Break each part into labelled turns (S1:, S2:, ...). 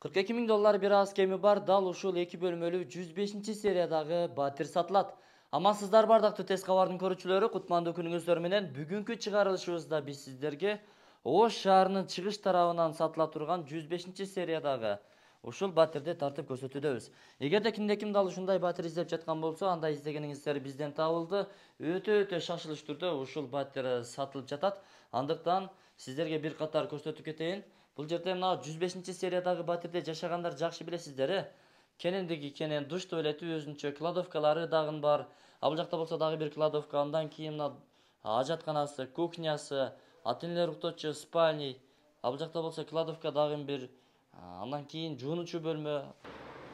S1: $42.000 bir аз кеми бар, дал ушул 2 бөлмөлүү 105-сериядагы батир сатылат. Амансыздар бардактуу тез кабардын көрүүчүлөрү, кутмандуу күнүңүздөр менен бүгүнкү чыгарылышыбызда биз сиздерге Ош шаарынын чыгыш тарабынан сатыла турган 105-сериядагы ушул батирди тартып көрсөтүүдөбүз. Эгерде кимде-ким дал ушундай батир издеп жаткан болсо, анда издегениңиздер бизден табылды. Өтө шашылыш түрдө ушул батир сатылып жатат. Андыктан сиздерге бир катар көрсөтүп кетейин. Бул жерде мына 105-сериядагы батирде жашагандар жакшы билесиздер. Кенендеги кенен душ туалети өзүнчө, кладовкалары дагы бар. Бул жакта болсо дагы бир кладовка, андан кийин мына ажатканасы, кухнясы, ата-энелер уктоочу спальня. Бул жакта болсо кладовка дагы бир, андан кийин жуунучу бөлмө.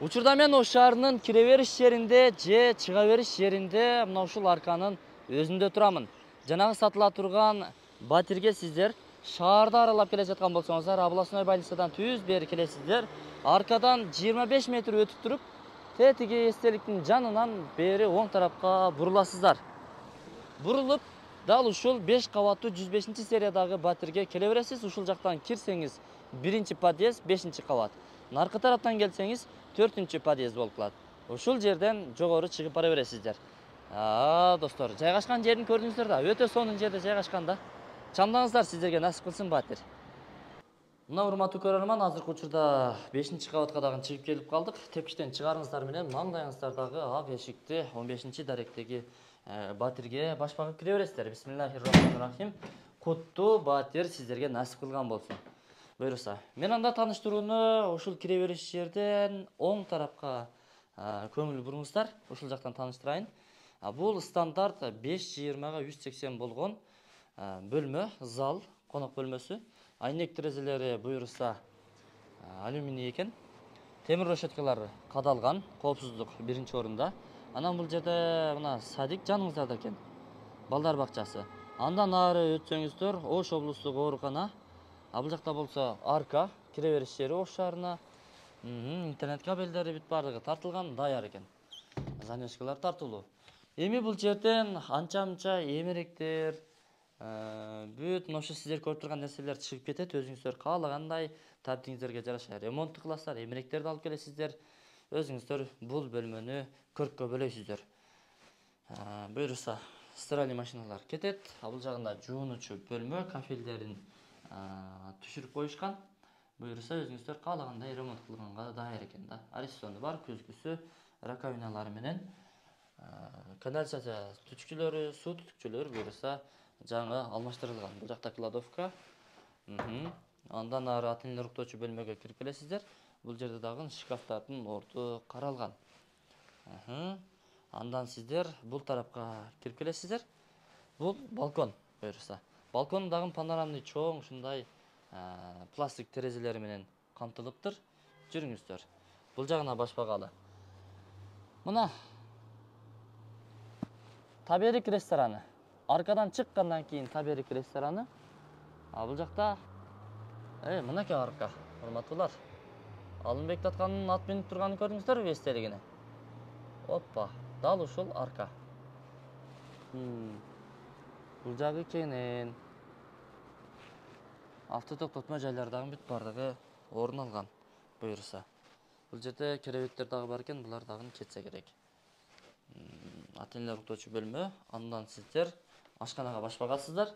S1: Учурда мен Ош шаарынын кире бериш жеринде же чыга бериш жеринде мына ушул арканын өзүндө турамын. Жанагы сатыла турган батирге сиздер шаарды аралап келе жаткан болсоңуздар, областной больницадан түз бери келесиздер. Аркадан 25 метр өтүп туруп, тетиги эстеликтин жанынан бери оң тарапка буруласыздар. Бурулуп, дал ушул 5 кабаттуу 105-сериядагы батирге келе бересиз. Ушул жактан кирсеңиз 1-чи подъезд, 5-чи кабат. Наркы тараптан келсеңиз 4-чү подъезд болуп калат. Ушул жерден жогору чыгып бара бересиздер. Достор, жайгашкан жерин көрдүңүздөр да, өтө сонун жерде жайгашкан да. Чамдаңыздар, сиздерге насип кылсын батир. Мына урматтуу көрөрман, азыркы учурда 5-чи кабатка дагы чыгып келип калдык. Тепкичтен чыгарыңыздар менен маңдайыңыздардагы ак эшикти 15-чи даректеги батирге баш багып кире бересиздер. Бисмиллахир-рахманир-рахим. Куттуу батир сиздерге насип кылган болсун. Буйруса. Мен анда тааныштырууну ушул кире бериш жерден оң тарапка көңүл буруңуздар. Ушул жактан тааныштырайын. Бул стандарт 5-20-га 180 болгон бөлмө, зал, конок бөлмөсү. Айнек терезелери буйруса алюминий экен. Темир решеткалар кадалган, коопсуздук биринчи орунда. Анан бул жерде мына садик жаныңыздарда экен. Балдар бакчасы. Андан ары өтсөңүздөр Ош облустук оорукана. Бул жакта болсо арка, кире бериш жери Ош шаарына. Интернет кабелдери бүт бардыгы тартылган, даяр экен. Занёскалар тартылуу. Эми бул жерден анча-мынча эмеректер, бүт ошо сиздер көрүп турган нерселер чыгып кетет. Өзүңүздөр каалагандай таптиңиздерге жараша ремонт кыласыздар, эмеректерди алып келесиздер. Өзүңүздөр бул бөлмөнү көрккө бөлөйсүздөр. Буйруса стиральный машиналар кетет. Бул жагында жуунучу бөлмө, кафелдерин түшүрүп коюшкан. Буйруса өзүңүздөр каалагандай ремонт кылганга даяр экен да. Арестону бар, күзгүсү, раковиналары менен канализация түтүкчөлөрү, суу түтүкчөлөрү буйруса жаңы алмаштырылган. Бул жакта кладовка. Андан ары ата-энелер уктоочу бөлмөгө кирип келесиздер. Бул жерде дагы шкафтардын орду каралган. Андан сиздер бул тарапка кирип келесиздер. Бул балкон буйруса. Балкон дагы панорамный чоң ушундай пластик терезелери менен камтылыптыр. Жүрүңүздөр. Бул жагына баш багалы. Мына Таберик рестораны. Аркадан чыккандан кийин Таберик рестораны. Бул жакта мынакей арка, урматтуулар. Алымбек Таткандын ат минип турганын көрдүңүздөрбү эстелигине? Оппа, дал ушул арка. Бул жагы кенен. Автотоктотмо жайлар дагы бүт бардыгы орун алган. Буйруса. Бул жерде керебеттер дагы бар экен, булар дагы кетсе керек. Ата-энелер уктоочу бөлмө. Андан сиздер ашканага баш багасыздар.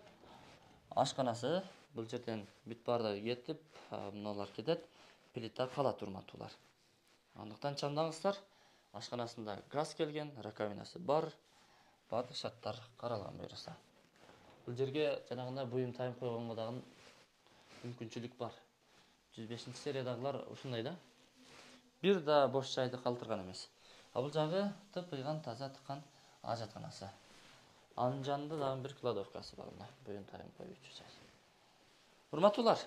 S1: Ашканасы бул жерден бүт бардыгы кетип, мыналар кетет. Плита калат, урматтуулар. Андыктан чамдаңыздар. Ашканасында газ келген, раковинасы бар. Бардык шарттар каралган буйруса. Бул жерге жанагындай буюм тайым койгонго дагы мүмкүнчүлүк бар. 105-сериядагылар ушундай да. Бир да бош жайды калтырган эмес. Бул жагы тыпыйган, таза тыккан ажатканасы. Анын жанында дагы бир кладовкасы бар, мына буюм тайым коюучу жай. Урматтуулар,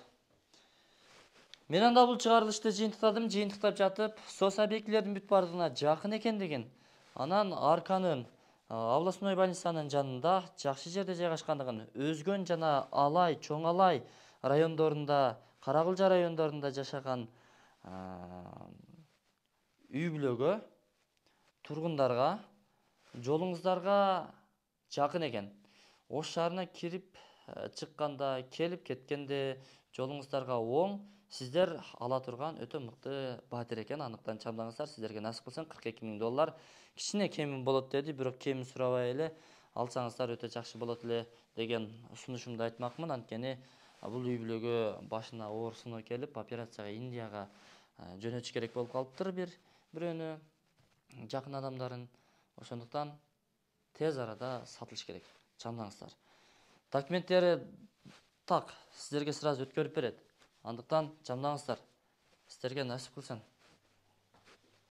S1: мен анда бул чыгарылышты жыйынтыктап жатып, сос объектилердин бүт бардыгына жакын экендигин, анан арканын областной больницанын жанында жакшы жерде жайгашкандыгын, Өзгөн жана Алай, Чоң Алай райондорунда, Каракылжа райондорунда жашаган үй бүлөгө, тургундарга, жолуңуздарга жакын экен. Ош шаарына кирип чыкканда, келип кеткенде жолуңуздарга оң, Сиздер ала турган өтө мыкты батир экен, аныктан чамдаңыздар. Сиздерге насип кылсын $42.000. Кичине кеми болот деди, бирок кеми сурабай эле алсаңыздар өтө жакшы болот эле деген сунушумду айтмакмын. Анткени бул үй бүлөгө башына оорусуну келип, операцияга Индияга жөнөтүш керек болуп калыптыр бирөөнү жакын адамдарын. Ошондуктан тез арада сатылыш керек. Чамдаңыздар. Документтери так, сиздерге сразу өткөрүп берет. Андыктан чамдаңыздар. Сиздерге насип кылсын.